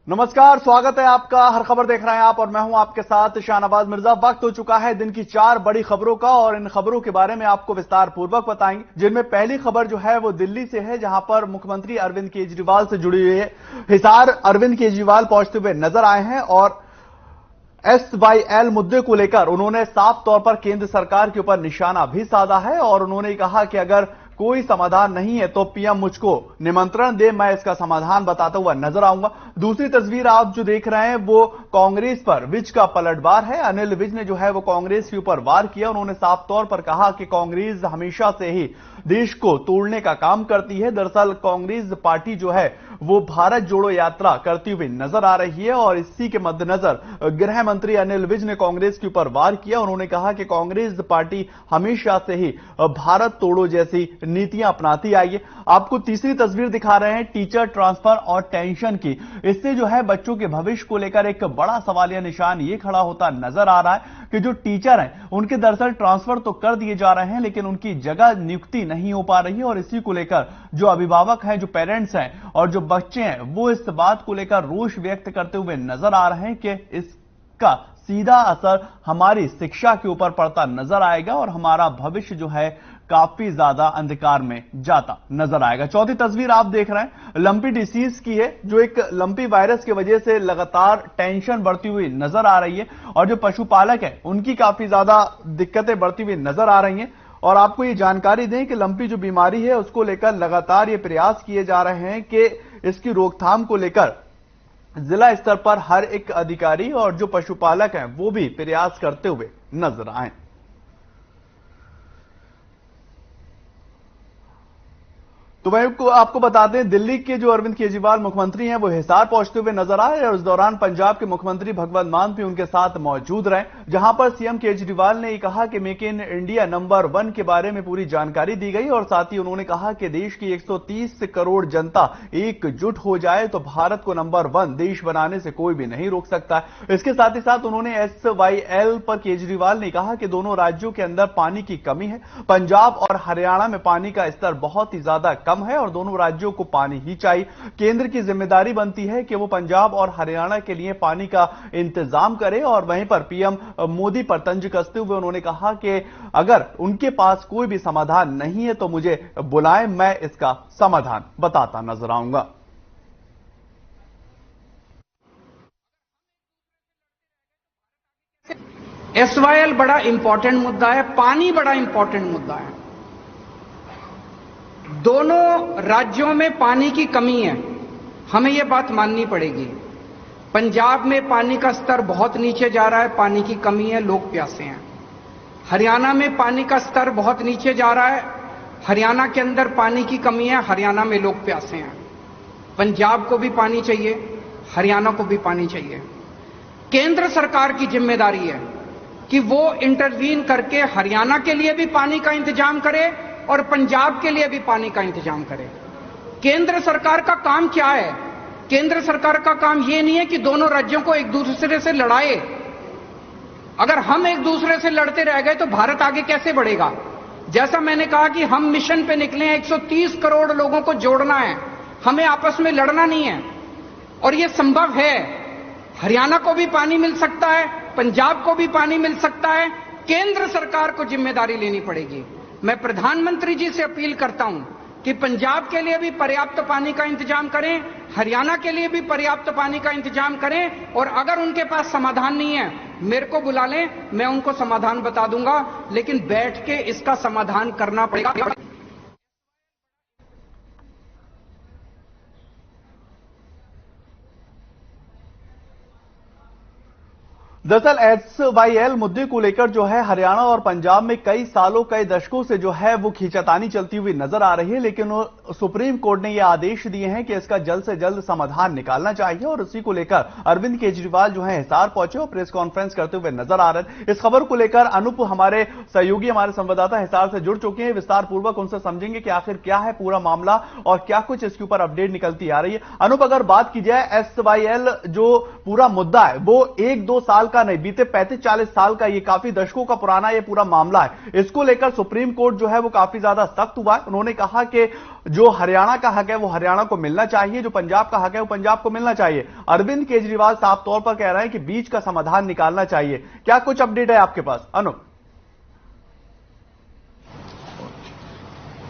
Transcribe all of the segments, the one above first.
नमस्कार, स्वागत है आपका। हर खबर देख रहे हैं आप और मैं हूं आपके साथ शाहनवाज मिर्जा। वक्त हो चुका है दिन की 4 बड़ी खबरों का और इन खबरों के बारे में आपको विस्तार पूर्वक बताएंगे, जिनमें पहली खबर जो है वो दिल्ली से है, जहां पर मुख्यमंत्री अरविंद केजरीवाल से जुड़ी हुई है। हिसार अरविंद केजरीवाल पहुंचते हुए नजर आए हैं और SYL मुद्दे को लेकर उन्होंने साफ तौर पर केंद्र सरकार के ऊपर निशाना भी साधा है और उन्होंने कहा कि अगर कोई समाधान नहीं है तो पीएम मुझको निमंत्रण दे, मैं इसका समाधान बताता हुआ नजर आऊंगा। दूसरी तस्वीर आप जो देख रहे हैं वो कांग्रेस पर विज का पलटवार है। अनिल विज ने जो है वो कांग्रेस के ऊपर वार किया। उन्होंने साफ तौर पर कहा कि कांग्रेस हमेशा से ही देश को तोड़ने का काम करती है। दरअसल कांग्रेस पार्टी जो है वो भारत जोड़ो यात्रा करती हुई नजर आ रही है और इसी के मद्देनजर गृह मंत्री अनिल विज ने कांग्रेस के ऊपर वार किया। उन्होंने कहा कि कांग्रेस पार्टी हमेशा से ही भारत तोड़ो जैसी नीतियां अपनाती आई है। आपको तीसरी तस्वीर दिखा रहे हैं टीचर ट्रांसफर और टेंशन की। इससे जो है बच्चों के भविष्य को लेकर एक बड़ा सवालिया निशान ये खड़ा होता नजर आ रहा है कि जो टीचर हैं उनके दरअसल ट्रांसफर तो कर दिए जा रहे हैं, लेकिन उनकी जगह नियुक्ति नहीं हो पा रही है और इसी को लेकर जो अभिभावक हैं, जो पेरेंट्स हैं और जो बच्चे हैं, वो इस बात को लेकर रोष व्यक्त करते हुए नजर आ रहे हैं कि इसका सीधा असर हमारी शिक्षा के ऊपर पड़ता नजर आएगा और हमारा भविष्य जो है काफी ज्यादा अंधकार में जाता नजर आएगा। चौथी तस्वीर आप देख रहे हैं लंपी डिसीज की है, जो एक लंपी वायरस की वजह से लगातार टेंशन बढ़ती हुई नजर आ रही है और जो पशुपालक है उनकी काफी ज्यादा दिक्कतें बढ़ती हुई नजर आ रही हैं। और आपको ये जानकारी दें कि लंपी जो बीमारी है उसको लेकर लगातार ये प्रयास किए जा रहे हैं कि इसकी रोकथाम को लेकर जिला स्तर पर हर एक अधिकारी और जो पशुपालक हैं वो भी प्रयास करते हुए नजर आए। तो मैं आपको बता दें, दिल्ली के जो अरविंद केजरीवाल मुख्यमंत्री हैं वो हिसार पहुंचते हुए नजर आए और इस दौरान पंजाब के मुख्यमंत्री भगवंत मान भी उनके साथ मौजूद रहे, जहां पर सीएम केजरीवाल ने कहा कि मेक इन इंडिया नंबर 1 के बारे में पूरी जानकारी दी गई और साथ ही उन्होंने कहा कि देश की 130 करोड़ जनता एकजुट हो जाए तो भारत को नंबर 1 देश बनाने से कोई भी नहीं रोक सकता। इसके साथ ही साथ उन्होंने SYL पर केजरीवाल ने कहा कि दोनों राज्यों के अंदर पानी की कमी है। पंजाब और हरियाणा में पानी का स्तर बहुत ही ज्यादा कम है और दोनों राज्यों को पानी ही चाहिए। केंद्र की जिम्मेदारी बनती है कि वो पंजाब और हरियाणा के लिए पानी का इंतजाम करे और वहीं पर पीएम मोदी पर तंज कसते हुए उन्होंने कहा कि अगर उनके पास कोई भी समाधान नहीं है तो मुझे बुलाएं, मैं इसका समाधान बताता नजर आऊंगा। SYL बड़ा इंपॉर्टेंट मुद्दा है, पानी बड़ा इंपॉर्टेंट मुद्दा है। दोनों राज्यों में पानी की कमी है, हमें यह बात माननी पड़ेगी। पंजाब में पानी का स्तर बहुत नीचे जा रहा है, पानी की कमी है, लोग प्यासे हैं। हरियाणा में पानी का स्तर बहुत नीचे जा रहा है, हरियाणा के अंदर पानी की कमी है, हरियाणा में लोग प्यासे हैं। पंजाब को भी पानी चाहिए, हरियाणा को भी पानी चाहिए। केंद्र सरकार की जिम्मेदारी है कि वो इंटरवीन करके हरियाणा के लिए भी पानी का इंतजाम करे और पंजाब के लिए भी पानी का इंतजाम करें। केंद्र सरकार का काम क्या है? केंद्र सरकार का काम यह नहीं है कि दोनों राज्यों को एक दूसरे से लड़ाए। अगर हम एक दूसरे से लड़ते रह गए तो भारत आगे कैसे बढ़ेगा? जैसा मैंने कहा कि हम मिशन पे निकले हैं, 130 करोड़ लोगों को जोड़ना है, हमें आपस में लड़ना नहीं है और यह संभव है। हरियाणा को भी पानी मिल सकता है, पंजाब को भी पानी मिल सकता है। केंद्र सरकार को जिम्मेदारी लेनी पड़ेगी। मैं प्रधानमंत्री जी से अपील करता हूं कि पंजाब के लिए भी पर्याप्त पानी का इंतजाम करें, हरियाणा के लिए भी पर्याप्त पानी का इंतजाम करें और अगर उनके पास समाधान नहीं है मेरे को बुला लें, मैं उनको समाधान बता दूंगा, लेकिन बैठ के इसका समाधान करना पड़ेगा। दरअसल SYL मुद्दे को लेकर जो है हरियाणा और पंजाब में कई सालों कई दशकों से जो है वो खींचातानी चलती हुई नजर आ रही है, लेकिन सुप्रीम कोर्ट ने ये आदेश दिए हैं कि इसका जल्द से जल्द समाधान निकालना चाहिए और उसी को लेकर अरविंद केजरीवाल जो है हिसार पहुंचे और प्रेस कॉन्फ्रेंस करते हुए नजर आ रहे हैं। इस खबर को लेकर अनूप हमारे सहयोगी, हमारे संवाददाता हिसार से जुड़ चुके हैं, विस्तार पूर्वक उनसे समझेंगे कि आखिर क्या है पूरा मामला और क्या कुछ इसके ऊपर अपडेट निकलती आ रही है। अनूप, अगर बात की जाए SYL जो पूरा मुद्दा है वो 1-2 साल का नहीं, बीते 35-40 साल का, ये काफी दशकों का पुराना ये पूरा मामला है। इसको लेकर सुप्रीम कोर्ट जो है वो काफी ज्यादा सख्त हुआ है। उन्होंने कहा कि जो हरियाणा का हक है वो हरियाणा को मिलना चाहिए, जो पंजाब का हक है वो पंजाब को मिलना चाहिए। अरविंद केजरीवाल साफ तौर पर कह रहे हैं कि बीच का समाधान निकालना चाहिए। क्या कुछ अपडेट है आपके पास अनूप?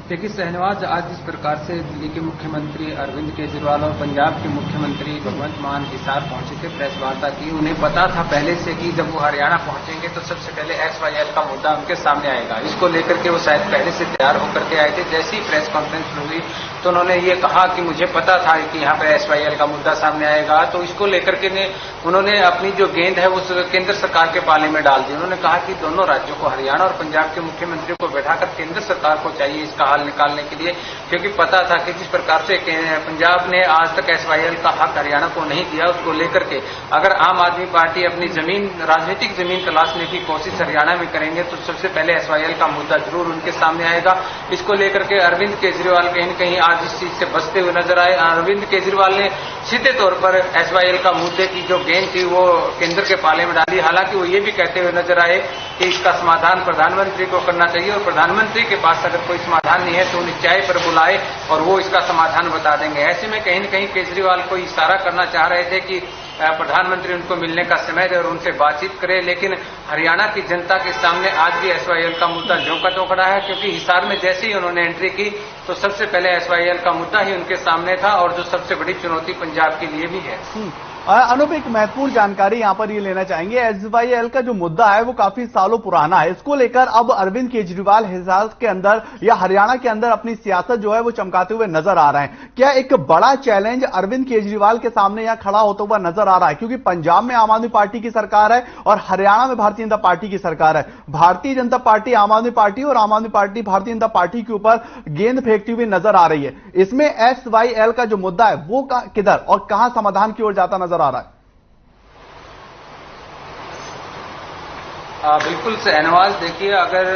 देखिए शहनवाज, आज जिस प्रकार से दिल्ली के मुख्यमंत्री अरविंद केजरीवाल और पंजाब के मुख्यमंत्री भगवंत मान हिसार पहुंचे थे, प्रेस वार्ता की, उन्हें पता था पहले से कि जब वो हरियाणा पहुंचेंगे तो सबसे पहले SYL का मुद्दा उनके सामने आएगा। इसको लेकर के वो शायद पहले से तैयार होकर के आए थे। जैसे ही प्रेस कॉन्फ्रेंस हुई तो उन्होंने ये कहा कि मुझे पता था कि यहाँ पे SYL का मुद्दा सामने आएगा। तो इसको लेकर के उन्होंने अपनी जो गेंद है वो केंद्र सरकार के पाले में डाल दी। उन्होंने कहा कि दोनों राज्यों को, हरियाणा और पंजाब के मुख्यमंत्री को बैठाकर केंद्र सरकार को चाहिए इसका हल निकालने के लिए, क्योंकि पता था कि जिस प्रकार से पंजाब ने आज तक SYL का हक हरियाणा को नहीं दिया, उसको लेकर के अगर आम आदमी पार्टी अपनी जमीन, राजनीतिक जमीन तलाशने की कोशिश हरियाणा में करेंगे तो सबसे पहले SYL का मुद्दा जरूर उनके सामने आएगा। इसको लेकर के अरविंद केजरीवाल कहीं न कहीं आज इस चीज से बचते हुए नजर आए। अरविंद केजरीवाल ने सीधे तौर पर SYL का मुद्दे की जो गेंद थी वो केंद्र के पाले में डाली। हालांकि वो ये भी कहते हुए नजर आए कि इसका समाधान प्रधानमंत्री को करना चाहिए और प्रधानमंत्री के पास अगर कोई समाधान नहीं है तो उन्हें चाय पर बुलाए और वो इसका समाधान बता देंगे। ऐसे में कहीं न कहीं केजरीवाल को इशारा करना चाह रहे थे कि प्रधानमंत्री उनको मिलने का समय दे और उनसे बातचीत करे। लेकिन हरियाणा की जनता के सामने आज भी SYL का मुद्दा ज्यों का खड़ा है, क्योंकि हिसार में जैसे ही उन्होंने एंट्री की तो सबसे पहले SYL का मुद्दा ही उनके सामने था और जो सबसे बड़ी चुनौती पंजाब के लिए भी है। अनूप, एक महत्वपूर्ण जानकारी यहां पर ये लेना चाहेंगे। SYL का जो मुद्दा है वो काफी सालों पुराना है। इसको लेकर अब अरविंद केजरीवाल हिसार के अंदर या हरियाणा के अंदर अपनी सियासत जो है वो चमकाते हुए नजर आ रहे हैं। क्या एक बड़ा चैलेंज अरविंद केजरीवाल के सामने यहां खड़ा होता हुआ नजर आ रहा है? क्योंकि पंजाब में आम आदमी पार्टी की सरकार है और हरियाणा में भारतीय जनता पार्टी की सरकार है। भारतीय जनता पार्टी आम आदमी पार्टी और आम आदमी पार्टी भारतीय जनता पार्टी के ऊपर गेंद फेंकती हुई नजर आ रही है। इसमें SYL का जो मुद्दा है वो किधर और कहां समाधान की ओर जाता नजर आ रहा है? बिल्कुल शहनवाज, देखिए अगर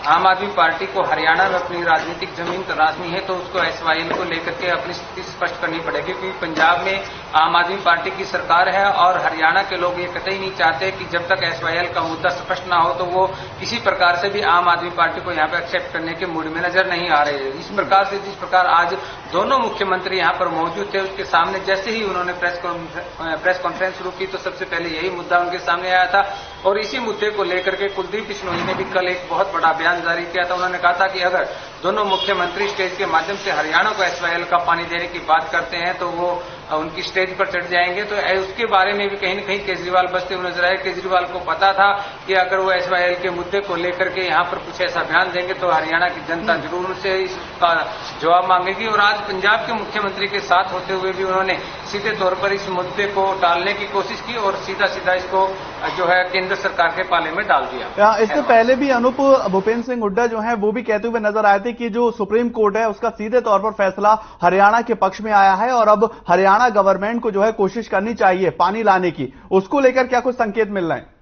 आम आदमी पार्टी को हरियाणा में अपनी राजनीतिक जमीन तलाशनी है तो उसको SYL को लेकर के अपनी स्थिति स्पष्ट करनी पड़ेगी, क्योंकि पंजाब में आम आदमी पार्टी की सरकार है और हरियाणा के लोग ये कतई नहीं चाहते कि जब तक SYL का मुद्दा स्पष्ट ना हो तो वो किसी प्रकार से भी आम आदमी पार्टी को यहाँ पे एक्सेप्ट करने के मूड में नजर नहीं आ रहे। इस प्रकार से जिस प्रकार आज दोनों मुख्यमंत्री यहाँ पर मौजूद थे, उसके सामने जैसे ही उन्होंने प्रेस कॉन्फ्रेंस शुरू की तो सबसे पहले यही मुद्दा उनके सामने आया था। और इसी मुद्दे को लेकर के कुलदीप बिश्नोई ने भी कल एक बहुत बड़ा बयान जारी किया था। उन्होंने कहा था कि अगर दोनों मुख्यमंत्री स्टेज के माध्यम से हरियाणा को SYL का पानी देने की बात करते हैं तो वो उनकी स्टेज पर चढ़ जाएंगे। तो उसके बारे में भी कहीं न कहीं केजरीवाल बचते हुए नजर आए। केजरीवाल को पता था कि अगर वो SYL के मुद्दे को लेकर के यहाँ पर कुछ ऐसा बयान देंगे तो हरियाणा की जनता जरूर उनसे इसका जवाब मांगेगी। और आज पंजाब के मुख्यमंत्री के साथ होते हुए भी उन्होंने सीधे तौर पर इस मुद्दे को टालने की कोशिश की और सीधा सीधा इसको जो है केंद्र सरकार के पाले में डाल दिया। इससे पहले भी अनूप भूपेंद्र सिंह हुड्डा जो है वो भी कहते हुए नजर आए थे कि जो सुप्रीम कोर्ट है उसका सीधे तौर पर फैसला हरियाणा के पक्ष में आया है और अब हरियाणा गवर्नमेंट को जो है कोशिश करनी चाहिए पानी लाने की। उसको लेकर क्या कुछ संकेत मिल रहे हैं?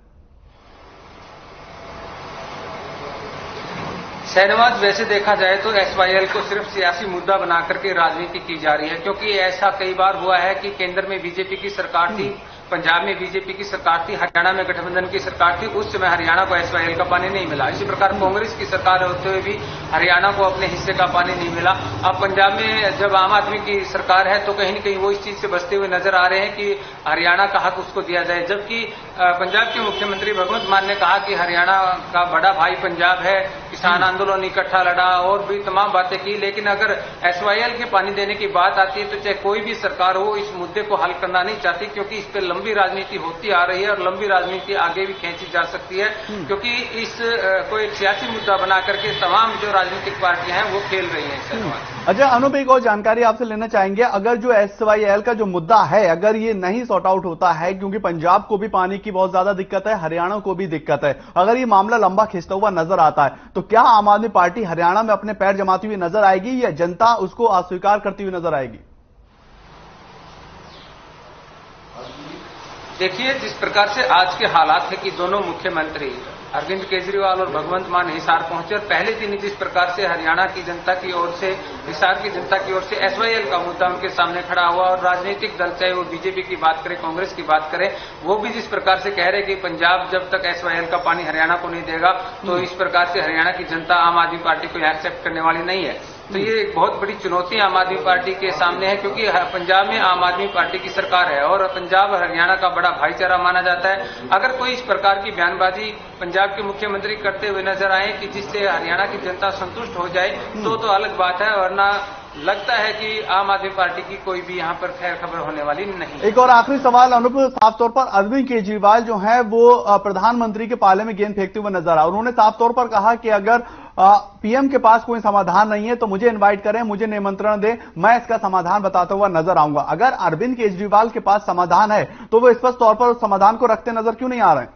शहनवाज, वैसे देखा जाए तो SYL को सिर्फ सियासी मुद्दा बना करके राजनीति की जा रही है, क्योंकि ऐसा कई बार हुआ है कि केंद्र में बीजेपी की सरकार थी, पंजाब में बीजेपी की सरकार थी, हरियाणा में गठबंधन की सरकार थी, उस समय हरियाणा को SYL का पानी नहीं मिला। इसी प्रकार कांग्रेस की सरकार होते हुए भी हरियाणा को अपने हिस्से का पानी नहीं मिला। अब पंजाब में जब आम आदमी की सरकार है तो कहीं न कहीं वो इस चीज से बचते हुए नजर आ रहे हैं कि हरियाणा का हक उसको दिया जाए, जबकि पंजाब के मुख्यमंत्री भगवंत मान ने कहा कि हरियाणा का बड़ा भाई पंजाब है, किसान आंदोलन इकट्ठा लड़ा और भी तमाम बातें की। लेकिन अगर SYL के पानी देने की बात आती है तो चाहे कोई भी सरकार हो इस मुद्दे को हल करना नहीं चाहती, क्योंकि इस पर लंबी राजनीति होती आ रही है और लंबी राजनीति आगे भी खींची जा सकती है, क्योंकि इस को एक सियासी मुद्दा बना करके तमाम जो राजनीतिक पार्टियां हैं वो खेल रही हैं। अच्छा अनूप, एक और जानकारी आपसे लेना चाहेंगे। अगर जो SYL का जो मुद्दा है अगर ये नहीं सॉर्ट आउट होता है, क्योंकि पंजाब को भी पानी की बहुत ज्यादा दिक्कत है, हरियाणा को भी दिक्कत है, अगर ये मामला लंबा खिंचता हुआ नजर आता है तो क्या आम आदमी पार्टी हरियाणा में अपने पैर जमाती हुई नजर आएगी या जनता उसको अस्वीकार करती हुई नजर आएगी? देखिए, जिस प्रकार से आज के हालात है कि दोनों मुख्यमंत्री अरविंद केजरीवाल और भगवंत मान हिसार पहुंचे और पहले दिन ही जिस प्रकार से हरियाणा की जनता की ओर से, हिसार की जनता की ओर से एसवाईएल का मुद्दा उनके सामने खड़ा हुआ और राजनीतिक दल चाहे वो बीजेपी की बात करे, कांग्रेस की बात करे, वो भी जिस प्रकार से कह रहे कि पंजाब जब तक एसवाईएल का पानी हरियाणा को नहीं देगा तो इस प्रकार से हरियाणा की जनता आम आदमी पार्टी को एक्सेप्ट करने वाली नहीं है। तो ये एक बहुत बड़ी चुनौती आम आदमी पार्टी के सामने है, क्योंकि पंजाब में आम आदमी पार्टी की सरकार है और पंजाब हरियाणा का बड़ा भाईचारा माना जाता है। अगर कोई इस प्रकार की बयानबाजी पंजाब के मुख्यमंत्री करते हुए नजर आए कि जिससे हरियाणा की जनता संतुष्ट हो जाए तो अलग बात है, वरना लगता है कि आम आदमी पार्टी की कोई भी यहाँ पर खैर खबर होने वाली नहीं। एक और आखिरी सवाल अनूप, साफ तौर पर अरविंद केजरीवाल जो है वो प्रधानमंत्री के पाले में गेंद फेंकते हुए नजर आए। उन्होंने साफ तौर पर कहा कि अगर पीएम के पास कोई समाधान नहीं है तो मुझे इनवाइट करें, मुझे निमंत्रण दें, मैं इसका समाधान बताता हुआ नजर आऊंगा। अगर अरविंद केजरीवाल के पास समाधान है तो वो स्पष्ट तौर पर उस समाधान को रखते नजर क्यों नहीं आ रहे हैं?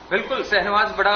बिल्कुल शहनवाज, बड़ा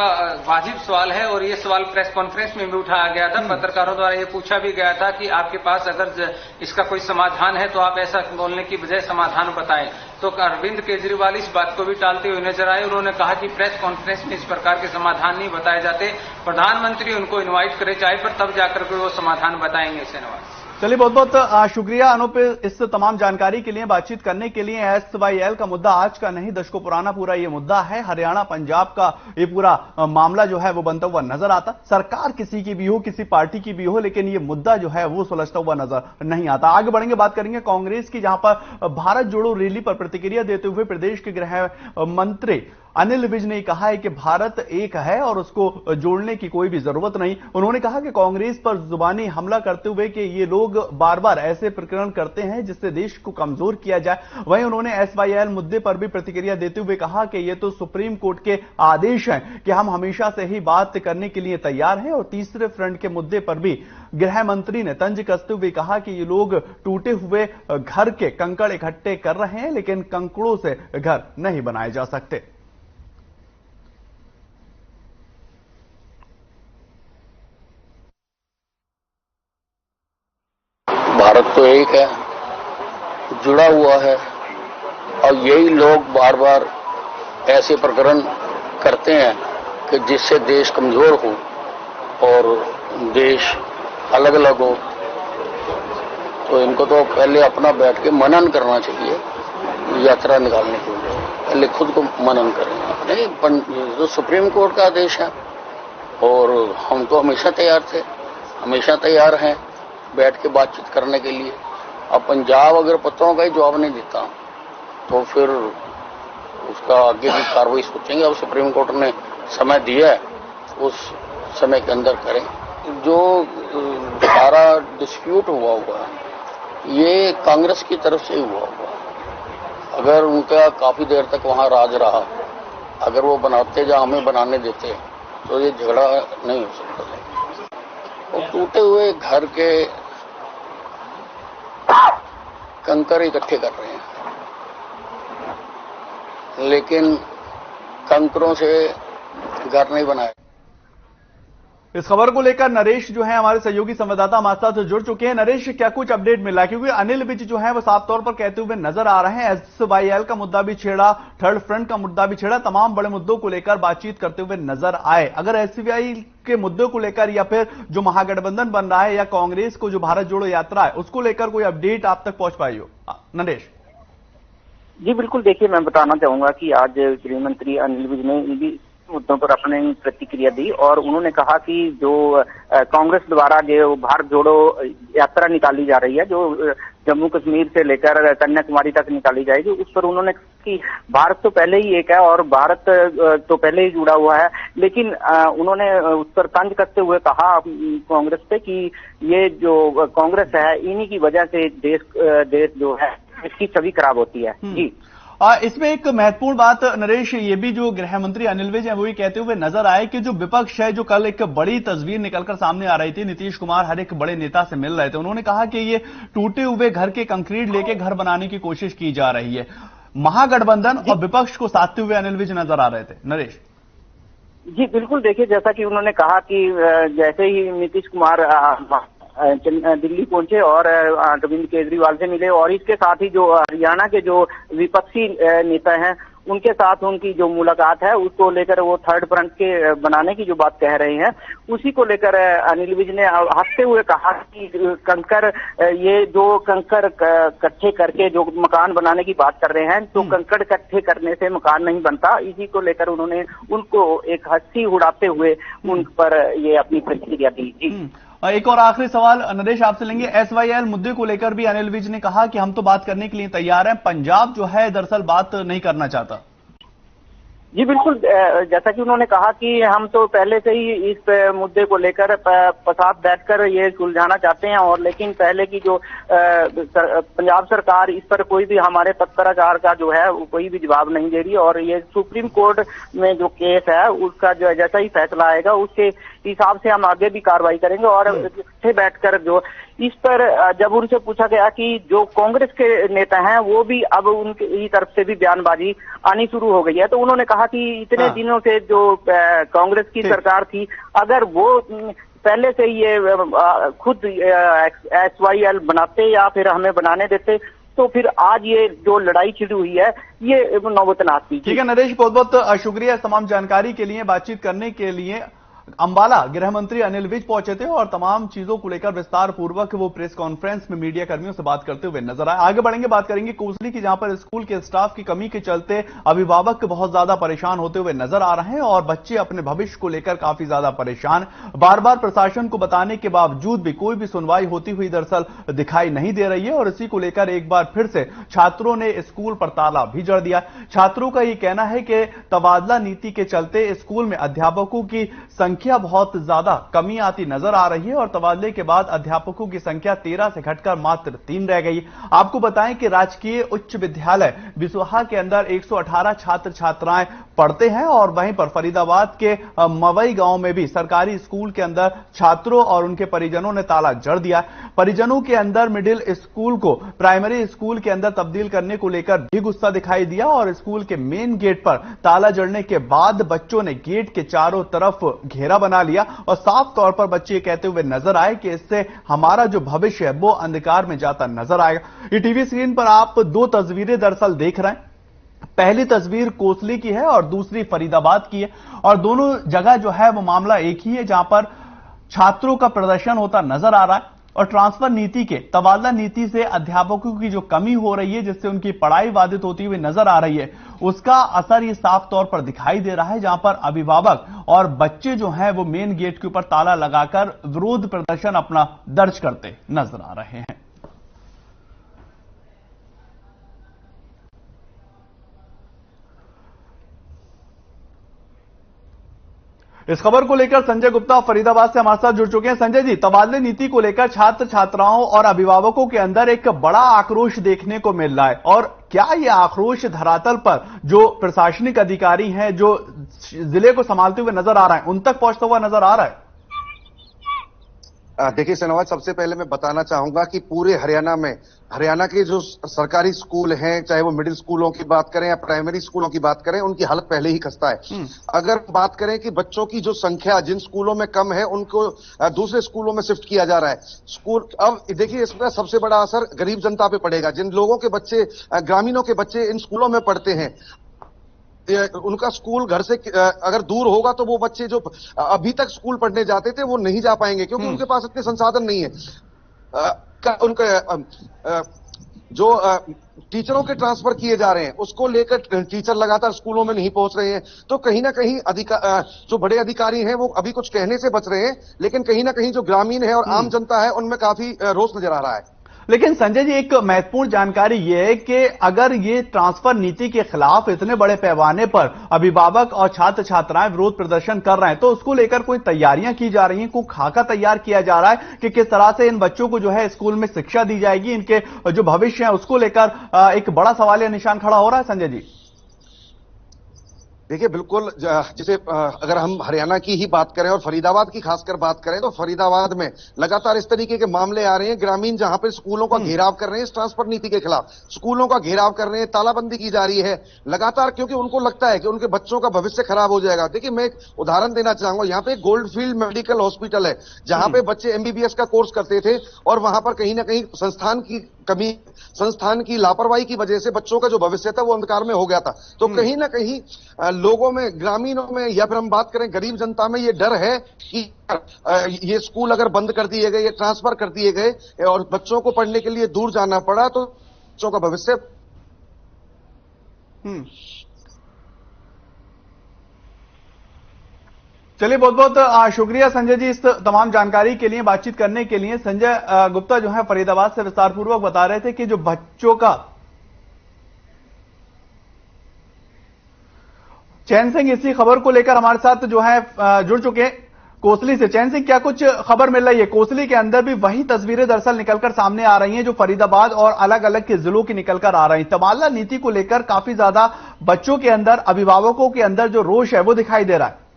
वाजिब सवाल है और ये सवाल प्रेस कॉन्फ्रेंस में भी उठाया गया था। पत्रकारों द्वारा ये पूछा भी गया था कि आपके पास अगर इसका कोई समाधान है तो आप ऐसा बोलने की बजाय समाधान बताएं। तो अरविंद केजरीवाल इस बात को भी टालते हुए नजर आए। उन्होंने कहा कि प्रेस कॉन्फ्रेंस में इस प्रकार के समाधान नहीं बताए जाते, प्रधानमंत्री उनको इन्वाइट करे चाहे पर तब जाकर के वो समाधान बताएंगे। शहनवाज, चलिए बहुत बहुत शुक्रिया अनूप इस तमाम जानकारी के लिए, बातचीत करने के लिए। एसवाईएल का मुद्दा आज का नहीं, दशकों पुराना पूरा ये मुद्दा है। हरियाणा पंजाब का ये पूरा मामला जो है वो बनता हुआ नजर आता। सरकार किसी की भी हो, किसी पार्टी की भी हो, लेकिन ये मुद्दा जो है वो सुलझता हुआ नजर नहीं आता। आगे बढ़ेंगे, बात करेंगे कांग्रेस की, जहां पर भारत जोड़ो रैली पर प्रतिक्रिया देते हुए प्रदेश के गृह मंत्री अनिल विज ने कहा है कि भारत एक है और उसको जोड़ने की कोई भी जरूरत नहीं। उन्होंने कहा कि कांग्रेस पर जुबानी हमला करते हुए कि ये लोग बार बार ऐसे प्रकरण करते हैं जिससे देश को कमजोर किया जाए। वहीं उन्होंने एसवाईएल मुद्दे पर भी प्रतिक्रिया देते हुए कहा कि ये तो सुप्रीम कोर्ट के आदेश हैं कि हम हमेशा से ही बात करने के लिए तैयार हैं। और तीसरे फ्रंट के मुद्दे पर भी गृह मंत्री ने तंज कसते हुए कहा कि ये लोग टूटे हुए घर के कंकड़ इकट्ठे कर रहे हैं, लेकिन कंकड़ों से घर नहीं बनाए जा सकते। भारत तो एक है, जुड़ा हुआ है और यही लोग बार बार ऐसे प्रकरण करते हैं कि जिससे देश कमजोर हो और देश अलग अलग हो। तो इनको तो पहले अपना बैठ के मनन करना चाहिए, यात्रा निकालने के लिए पहले खुद को मनन करें। नहीं तो सुप्रीम कोर्ट का आदेश है और हम तो हमेशा तैयार थे, हमेशा तैयार हैं बैठ के बातचीत करने के लिए। अब पंजाब अगर पत्रों का ही जवाब नहीं देता तो फिर उसका आगे की कार्रवाई सोचेंगे। अब सुप्रीम कोर्ट ने समय दिया है, उस समय के अंदर करें। जो सारा डिस्प्यूट हुआ है ये कांग्रेस की तरफ से ही हुआ हुआ। अगर उनका काफी देर तक वहां राज रहा, अगर वो बनाते या हमें बनाने देते तो ये झगड़ा नहीं हो सकता। और टूटे हुए घर के कंकर इकट्ठे कर रहे हैं, लेकिन कंकरों से घर नहीं बनाए। इस खबर को लेकर नरेश जो है हमारे सहयोगी संवाददाता हमारे साथ जुड़ चुके हैं। नरेश, क्या कुछ अपडेट मिला? क्योंकि अनिल विज जो है वो साफ तौर पर कहते हुए नजर आ रहे हैं, एसवाईएल का मुद्दा भी छेड़ा, थर्ड फ्रंट का मुद्दा भी छेड़ा, तमाम बड़े मुद्दों को लेकर बातचीत करते हुए नजर आए। अगर एसवाईएल के मुद्दों को लेकर या फिर जो महागठबंधन बन रहा है या कांग्रेस को जो भारत जोड़ो यात्रा है उसको लेकर कोई अपडेट आप तक पहुंच पाई हो नरेश? जी बिल्कुल, देखिए मैं बताना चाहूंगा कि आज गृह मंत्री अनिल विज ने इन भी मुद्दों पर अपनी प्रतिक्रिया दी और उन्होंने कहा कि जो कांग्रेस द्वारा जो भारत जोड़ो यात्रा निकाली जा रही है, जो जम्मू कश्मीर से लेकर कन्याकुमारी तक निकाली जाएगी, उस पर उन्होंने कि भारत तो पहले ही एक है और भारत तो पहले ही जुड़ा हुआ है। लेकिन उन्होंने उस पर तंज कसते हुए कहा कांग्रेस पे कि ये जो कांग्रेस है इन्हीं की वजह से देश जो है इसकी छवि खराब होती है। जी इसमें एक महत्वपूर्ण बात नरेश, ये भी जो गृह मंत्री अनिल विज है वो ये कहते हुए नजर आए कि जो विपक्ष है, जो कल एक बड़ी तस्वीर निकलकर सामने आ रही थी, नीतीश कुमार हर एक बड़े नेता से मिल रहे थे, उन्होंने कहा कि ये टूटे हुए घर के कंक्रीट लेके घर बनाने की कोशिश की जा रही है। महागठबंधन और विपक्ष को साधते हुए अनिल विज नजर आ रहे थे। नरेश जी बिल्कुल, देखिए जैसा कि उन्होंने कहा कि जैसे ही नीतीश कुमार दिल्ली पहुंचे और अरविंद केजरीवाल से मिले और इसके साथ ही जो हरियाणा के जो विपक्षी नेता हैं उनके साथ उनकी जो मुलाकात है उसको लेकर वो थर्ड फ्रंट के बनाने की जो बात कह रहे हैं, उसी को लेकर अनिल विज ने हंसते हुए कहा कि कंकर, ये जो कंकर इकट्ठे करके जो मकान बनाने की बात कर रहे हैं, तो कंकड़ इकट्ठे करने से मकान नहीं बनता। इसी को लेकर उन्होंने उनको एक हंसी उड़ाते हुए उन पर ये अपनी प्रतिक्रिया दी। जी एक और आखिरी सवाल नरेश आपसे लेंगे। SYL मुद्दे को लेकर भी अनिल विज ने कहा कि हम तो बात करने के लिए तैयार हैं, पंजाब जो है दरअसल बात नहीं करना चाहता। जी बिल्कुल, जैसा कि उन्होंने कहा कि हम तो पहले से ही इस मुद्दे को लेकर साथ बैठकर ये सुलझाना चाहते हैं, और लेकिन पहले की जो पंजाब सरकार इस पर कोई भी हमारे पत्राचार का जो है कोई भी जवाब नहीं दे रही, और ये सुप्रीम कोर्ट में जो केस है उसका जो जैसा ही फैसला आएगा उसके हिसाब से हम आगे भी कार्रवाई करेंगे। और बैठकर जो इस पर जब उनसे पूछा गया कि जो कांग्रेस के नेता हैं वो भी अब उनकी तरफ से भी बयानबाजी आनी शुरू हो गई है, तो उन्होंने कहा कि इतने दिनों से जो कांग्रेस की सरकार थी, अगर वो पहले से ये खुद SYL बनाते या फिर हमें बनाने देते तो फिर आज ये जो लड़ाई छिड़ी हुई है ये नौबत ना आती। ठीक है नरेश, बहुत बहुत शुक्रिया तमाम जानकारी के लिए, बातचीत करने के लिए। अंबाला गृह मंत्री अनिल विज पहुंचे थे और तमाम चीजों को लेकर विस्तार पूर्वक वो प्रेस कॉन्फ्रेंस में मीडिया कर्मियों से बात करते हुए नजर आए। आगे बढ़ेंगे, बात करेंगे कोसली की, जहां पर स्कूल के स्टाफ की कमी के चलते अभिभावक बहुत ज्यादा परेशान होते हुए नजर आ रहे हैं और बच्चे अपने भविष्य को लेकर काफी ज्यादा परेशान। बार बार प्रशासन को बताने के बावजूद भी कोई भी सुनवाई होती हुई दरअसल दिखाई नहीं दे रही है, और इसी को लेकर एक बार फिर से छात्रों ने स्कूल पर ताला भी जड़ दिया। छात्रों का यह कहना है कि तबादला नीति के चलते स्कूल में अध्यापकों की संख्या बहुत ज्यादा कमी आती नजर आ रही है, और तबादले के बाद अध्यापकों की संख्या 13 से घटकर मात्र 3 रह गई। आपको बताएं कि राजकीय उच्च विद्यालय बिसुहा के अंदर 118 छात्र छात्राएं पढ़ते हैं, और वहीं पर फरीदाबाद के मवई गांव में भी सरकारी स्कूल के अंदर छात्रों और उनके परिजनों ने ताला जड़ दिया। परिजनों के अंदर मिडिल स्कूल को प्राइमरी स्कूल के अंदर तब्दील करने को लेकर भी गुस्सा दिखाई दिया, और स्कूल के मेन गेट पर ताला जड़ने के बाद बच्चों ने गेट के चारों तरफ घेरा बना लिया, और साफ तौर पर बच्चे कहते हुए नजर आए कि इससे हमारा जो भविष्य है वो अंधकार में जाता नजर आएगा। ये टीवी स्क्रीन पर आप दो तस्वीरें दरअसल देख रहे हैं। पहली तस्वीर कोसली की है और दूसरी फरीदाबाद की है, और दोनों जगह जो है वो मामला एक ही है, जहां पर छात्रों का प्रदर्शन होता नजर आ रहा है, और ट्रांसफर नीति के तबादला नीति से अध्यापकों की जो कमी हो रही है, जिससे उनकी पढ़ाई बाधित होती हुई नजर आ रही है, उसका असर ये साफ तौर पर दिखाई दे रहा है, जहां पर अभिभावक और बच्चे जो हैं वो मेन गेट के ऊपर ताला लगाकर विरोध प्रदर्शन अपना दर्ज करते नजर आ रहे हैं। इस खबर को लेकर संजय गुप्ता फरीदाबाद से हमारे साथ जुड़ चुके हैं। संजय जी, तबादले नीति को लेकर छात्र छात्राओं और अभिभावकों के अंदर एक बड़ा आक्रोश देखने को मिल रहा है, और क्या यह आक्रोश धरातल पर जो प्रशासनिक अधिकारी हैं, जो जिले को संभालते हुए नजर आ रहे हैं, उन तक पहुंचता हुआ नजर आ रहा है? देखिए सनवाज, सबसे पहले मैं बताना चाहूंगा कि पूरे हरियाणा के जो सरकारी स्कूल हैं, चाहे वो मिडिल स्कूलों की बात करें या प्राइमरी स्कूलों की बात करें, उनकी हालत पहले ही खस्ता है। अगर बात करें कि बच्चों की जो संख्या जिन स्कूलों में कम है उनको दूसरे स्कूलों में शिफ्ट किया जा रहा है। स्कूल अब देखिए, इसका सबसे बड़ा असर गरीब जनता पे पड़ेगा। जिन लोगों के बच्चे, ग्रामीणों के बच्चे इन स्कूलों में पढ़ते हैं, उनका स्कूल घर से अगर दूर होगा तो वो बच्चे जो अभी तक स्कूल पढ़ने जाते थे वो नहीं जा पाएंगे, क्योंकि उनके पास इतने संसाधन नहीं है। उनके जो टीचरों के ट्रांसफर किए जा रहे हैं उसको लेकर टीचर लगातार स्कूलों में नहीं पहुंच रहे हैं, तो कहीं ना कहीं जो बड़े अधिकारी हैं वो अभी कुछ कहने से बच रहे हैं, लेकिन कहीं ना कहीं जो ग्रामीण है और आम जनता है उनमें काफी रोष नजर आ रहा है। लेकिन संजय जी, एक महत्वपूर्ण जानकारी यह है कि अगर ये ट्रांसफर नीति के खिलाफ इतने बड़े पैमाने पर अभिभावक और छात्र छात्राएं विरोध प्रदर्शन कर रहे हैं, तो उसको लेकर कोई तैयारियां की जा रही हैं, कोई खाका तैयार किया जा रहा है कि किस तरह से इन बच्चों को जो है स्कूल में शिक्षा दी जाएगी, इनके जो भविष्य है उसको लेकर एक बड़ा सवालिया निशान खड़ा हो रहा है? संजय जी देखिए, बिल्कुल, जैसे अगर हम हरियाणा की ही बात करें और फरीदाबाद की खासकर बात करें, तो फरीदाबाद में लगातार इस तरीके के मामले आ रहे हैं। ग्रामीण जहां पर स्कूलों का घेराव कर रहे हैं, इस ट्रांसफर नीति के खिलाफ स्कूलों का घेराव कर रहे हैं, तालाबंदी की जा रही है लगातार, क्योंकि उनको लगता है कि उनके बच्चों का भविष्य खराब हो जाएगा। देखिए, मैं एक उदाहरण देना चाहूंगा। यहाँ पे गोल्डफील्ड मेडिकल हॉस्पिटल है, जहां पे बच्चे MBBS का कोर्स करते थे, और वहां पर कहीं ना कहीं संस्थान की कमी, संस्थान की लापरवाही की वजह से बच्चों का जो भविष्य था वो अंधकार में हो गया था। तो कहीं ना कहीं लोगों में, ग्रामीणों में, या फिर हम बात करें गरीब जनता में, ये डर है कि ये स्कूल अगर बंद कर दिए गए, ये ट्रांसफर कर दिए गए और बच्चों को पढ़ने के लिए दूर जाना पड़ा तो बच्चों का भविष्य। चलिए, बहुत बहुत शुक्रिया संजय जी इस तमाम जानकारी के लिए, बातचीत करने के लिए। संजय गुप्ता जो है फरीदाबाद से विस्तार पूर्वक बता रहे थे कि जो बच्चों का, चैन सिंह इसी खबर को लेकर हमारे साथ जो है जुड़ चुके हैं कोसली से। चैन सिंह, क्या कुछ खबर मिल रही है? कोसली के अंदर भी वही तस्वीरें दरअसल निकलकर सामने आ रही हैं जो फरीदाबाद और अलग अलग के जिलों की निकलकर आ रही हैं। तबादला नीति को लेकर काफी ज्यादा बच्चों के अंदर, अभिभावकों के अंदर जो रोष है वो दिखाई दे रहा है।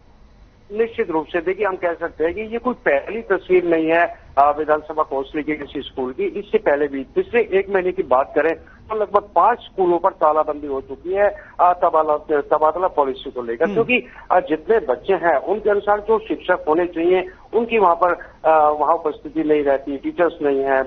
निश्चित रूप से देखिए, हम कह सकते हैं कि ये कोई पहली तस्वीर नहीं है विधानसभा कोसली के किसी स्कूल की। इससे पहले भी पिछले 1 महीने की बात करें तो लगभग 5 स्कूलों पर तालाबंदी हो चुकी है तबादला पॉलिसी को लेकर, क्योंकि जितने बच्चे हैं उनके अनुसार जो शिक्षक होने चाहिए उनकी वहां उपस्थिति नहीं रहती, टीचर्स नहीं है,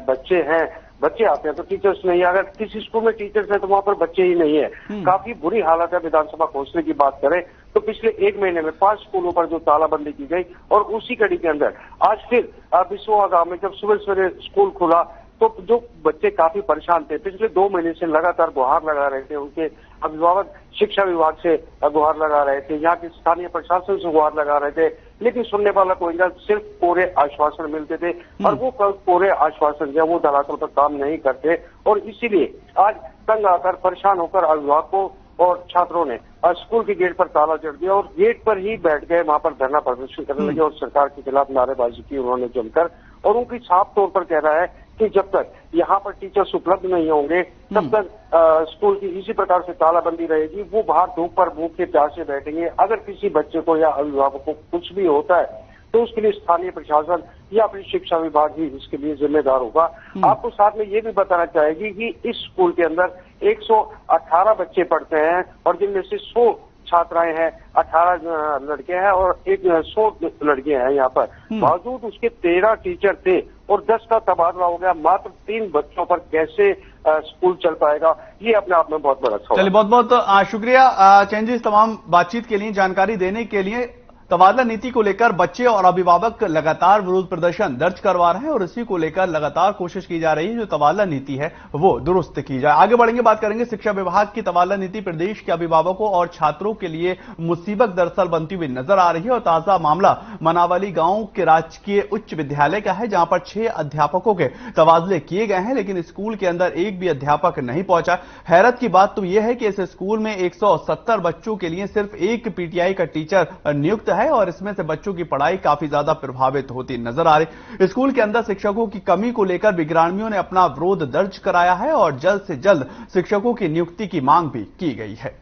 बच्चे आते हैं तो टीचर्स नहीं है। अगर किसी स्कूल में टीचर्स है तो वहां पर बच्चे ही नहीं है। काफी बुरी हालत है। विधानसभा कोसली की बात करें तो पिछले 1 महीने में 5 स्कूलों पर जो तालाबंदी की गई, और उसी कड़ी के अंदर आज फिर बिसवा गांव में जब सुबह सवेरे स्कूल खुला तो जो बच्चे काफी परेशान थे, पिछले 2 महीने से लगातार गुहार लगा रहे थे, उनके अभिभावक शिक्षा विभाग से गुहार लगा रहे थे, यहाँ के स्थानीय प्रशासन से गुहार लगा रहे थे, लेकिन सुनने वाला कोई ना, सिर्फ कोरे आश्वासन मिलते थे और वो कोरे आश्वासन जो वो धरातल पर काम नहीं करते। और इसीलिए आज तंग आकर, परेशान होकर अभिभावकों और छात्रों ने स्कूल के गेट पर ताला जड़ दिया और गेट पर ही बैठ गए, वहां पर धरना प्रदर्शन करने लगे और सरकार के खिलाफ नारेबाजी की उन्होंने जमकर। और उनकी साफ तौर पर कह रहा है कि जब तक यहाँ पर टीचर्स उपलब्ध नहीं होंगे तब तक स्कूल की इसी प्रकार से तालाबंदी रहेगी। वो बाहर धूप पर भूखे प्यासे बैठेंगे। अगर किसी बच्चे को या अभिभावक को कुछ भी होता है तो उसके लिए स्थानीय प्रशासन या फिर शिक्षा विभाग ही इसके लिए जिम्मेदार होगा। आपको साथ में ये भी बताना चाहेगी कि इस स्कूल के अंदर 118 बच्चे पढ़ते हैं और जिनमें से 100 छात्राएं हैं, 18 लड़के हैं और 100 लड़के हैं यहाँ पर। बावजूद उसके 13 टीचर थे और 10 का तबादला हो गया। मात्र 3 बच्चों पर कैसे स्कूल चल पाएगा, ये अपने आप में बहुत बड़ा सवाल। चलिए, बहुत बहुत शुक्रिया चैन जी इस तमाम बातचीत के लिए, जानकारी देने के लिए। तबादला नीति को लेकर बच्चे और अभिभावक लगातार विरोध प्रदर्शन दर्ज करवा रहे हैं और इसी को लेकर लगातार कोशिश की जा रही है जो तबादला नीति है वो दुरुस्त की जाए। आगे बढ़ेंगे, बात करेंगे शिक्षा विभाग की। तबादला नीति प्रदेश के अभिभावकों और छात्रों के लिए मुसीबत दरअसल बनती हुई नजर आ रही है और ताजा मामला मनावली गांव के राजकीय उच्च विद्यालय का है, जहां पर 6 अध्यापकों के तबादले किए गए हैं, लेकिन स्कूल के अंदर एक भी अध्यापक नहीं पहुंचा। हैरत की बात तो यह है कि इस स्कूल में 170 बच्चों के लिए सिर्फ एक पीटीआई का टीचर नियुक्त है और इसमें से बच्चों की पढ़ाई काफी ज्यादा प्रभावित होती नजर आ रही। स्कूल के अंदर शिक्षकों की कमी को लेकर विग्रामियों ने अपना विरोध दर्ज कराया है और जल्द से जल्द शिक्षकों की नियुक्ति की मांग भी की गई है।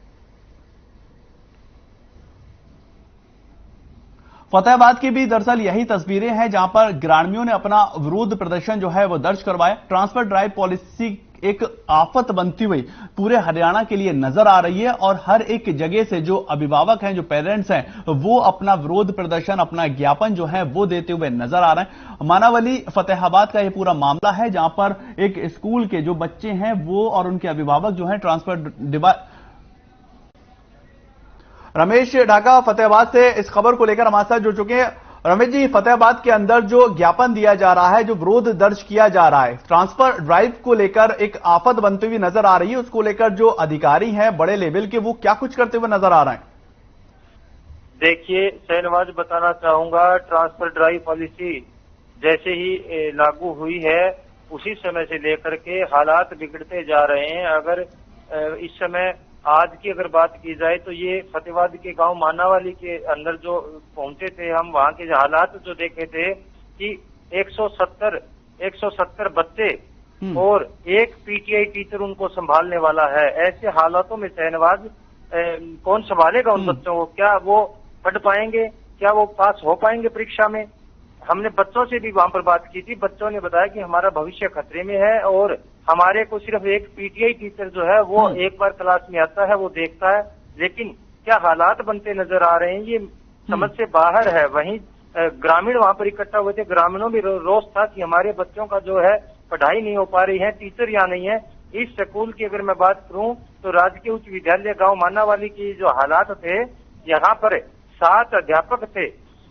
फतेहाबाद की भी दरअसल यही तस्वीरें हैं जहां पर ग्रामीणों ने अपना विरोध प्रदर्शन जो है वो दर्ज करवाया। ट्रांसफर ड्राइव पॉलिसी एक आफत बनती हुई पूरे हरियाणा के लिए नजर आ रही है और हर एक जगह से जो अभिभावक हैं, जो पेरेंट्स हैं, वो अपना विरोध प्रदर्शन, अपना ज्ञापन जो है वो देते हुए नजर आ रहे हैं। मानावली फतेहाबाद का यह पूरा मामला है जहां पर एक स्कूल के जो बच्चे हैं वो और उनके अभिभावक जो हैं ट्रांसफर रमेश ढाका फतेहाबाद से इस खबर को लेकर हमारे साथ जुड़ चुके हैं। रमेश जी, फतेहाबाद के अंदर जो ज्ञापन दिया जा रहा है, जो विरोध दर्ज किया जा रहा है, ट्रांसफर ड्राइव को लेकर एक आफत बनती हुई नजर आ रही है, उसको लेकर जो अधिकारी हैं बड़े लेवल के, वो क्या कुछ करते हुए नजर आ रहे हैं? देखिए शहनवाज, बताना चाहूंगा, ट्रांसफर ड्राइव पॉलिसी जैसे ही लागू हुई है उसी समय से लेकर के हालात बिगड़ते जा रहे हैं। अगर इस समय आज की अगर बात की जाए तो ये फतेहाबाद के गांव मानावाली के अंदर जो पहुंचे थे हम, वहां के हालात जो देखे थे कि 170 बच्चे और एक पीटीआई टीचर उनको संभालने वाला है। ऐसे हालातों में शहनवाज कौन संभालेगा उन बच्चों को? क्या वो पढ़ पाएंगे? क्या वो पास हो पाएंगे परीक्षा में? हमने बच्चों से भी वहां पर बात की थी। बच्चों ने बताया कि हमारा भविष्य खतरे में है और हमारे को सिर्फ एक पीटीआई टीचर जो है वो एक बार क्लास में आता है, वो देखता है, लेकिन क्या हालात बनते नजर आ रहे हैं ये समझ से बाहर है। वहीं ग्रामीण वहां पर इकट्ठा हुए थे, ग्रामीणों में रोष था कि हमारे बच्चों का जो है पढ़ाई नहीं हो पा रही है, टीचर यहाँ नहीं है। इस स्कूल की अगर मैं बात करूं तो राजकीय उच्च विद्यालय गांव मानावाली की जो हालात थे, यहाँ पर 7 अध्यापक थे,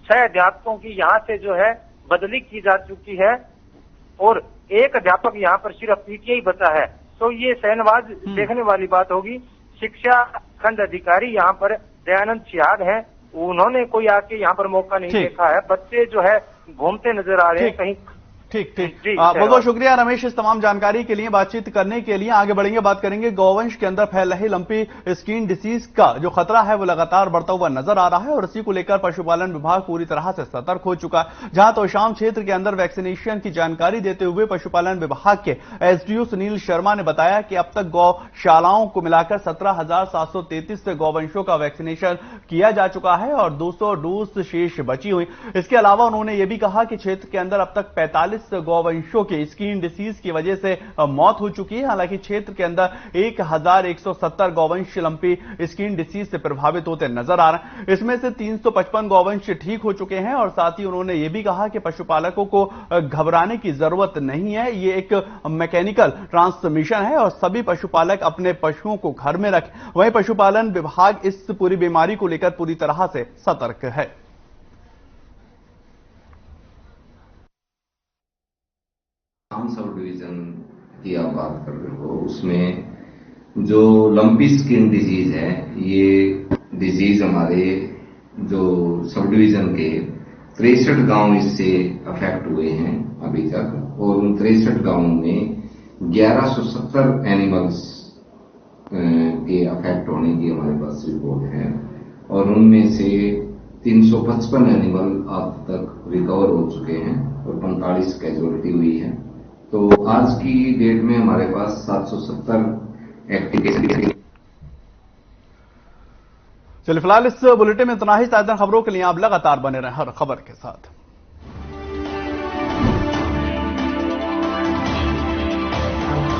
6 अध्यापकों की यहाँ से जो है बदली की जा चुकी है और 1 अध्यापक यहाँ पर सिर्फ पीटीआई बचा है। तो ये शहनवाज देखने वाली बात होगी। शिक्षा खंड अधिकारी यहाँ पर दयानंद सिहाग हैं, उन्होंने कोई आके यहाँ पर मौका नहीं देखा है। बच्चे जो है घूमते नजर आ रहे हैं कहीं। ठीक बहुत बहुत शुक्रिया रमेश इस तमाम जानकारी के लिए, बातचीत करने के लिए। आगे बढ़ेंगे, बात करेंगे गौवंश के अंदर फैल रही लंपी स्किन डिसीज का जो खतरा है वो लगातार बढ़ता हुआ नजर आ रहा है और इसी को लेकर पशुपालन विभाग पूरी तरह से सतर्क हो चुका है। जहां तोशाम क्षेत्र के अंदर वैक्सीनेशन की जानकारी देते हुए पशुपालन विभाग के एसडीओ सुनील शर्मा ने बताया कि अब तक गौशालाओं को मिलाकर 17,733 गौवंशों का वैक्सीनेशन किया जा चुका है और 200 डोज शेष बची हुई। इसके अलावा उन्होंने ये भी कहा कि क्षेत्र के अंदर अब तक 45 गौवंशों के स्किन डिसीज की वजह से मौत हो चुकी है। हालांकि क्षेत्र के अंदर 1170 गौवंश लंपी स्किन डिसीज से प्रभावित होते नजर आ रहे हैं। इसमें से 355 गौवंश ठीक हो चुके हैं और साथ ही उन्होंने ये भी कहा कि पशुपालकों को घबराने की जरूरत नहीं है, ये एक मैकेनिकल ट्रांसमिशन है और सभी पशुपालक अपने पशुओं को घर में रखें। वहीं पशुपालन विभाग इस पूरी बीमारी को लेकर पूरी तरह से सतर्क है। सब डिवीजन की आप बात कर रहे हो, उसमें जो लंपी स्किन डिजीज है, ये डिजीज हमारे जो सब डिवीजन के 63 गांव इससे अफेक्ट हुए हैं अभी तक और उन 63 गांवों में 1170 एनिमल्स के अफेक्ट होने की हमारे पास रिपोर्ट है और उनमें से 355 एनिमल अब तक रिकवर हो चुके हैं और 45 कैजुअलिटी हुई है। तो आज की डेट में हमारे पास 770 एक्टिव केस। चलिए फिलहाल इस बुलेटिन में इतना ही। ताजा खबरों के लिए आप लगातार बने रहें हर खबर के साथ।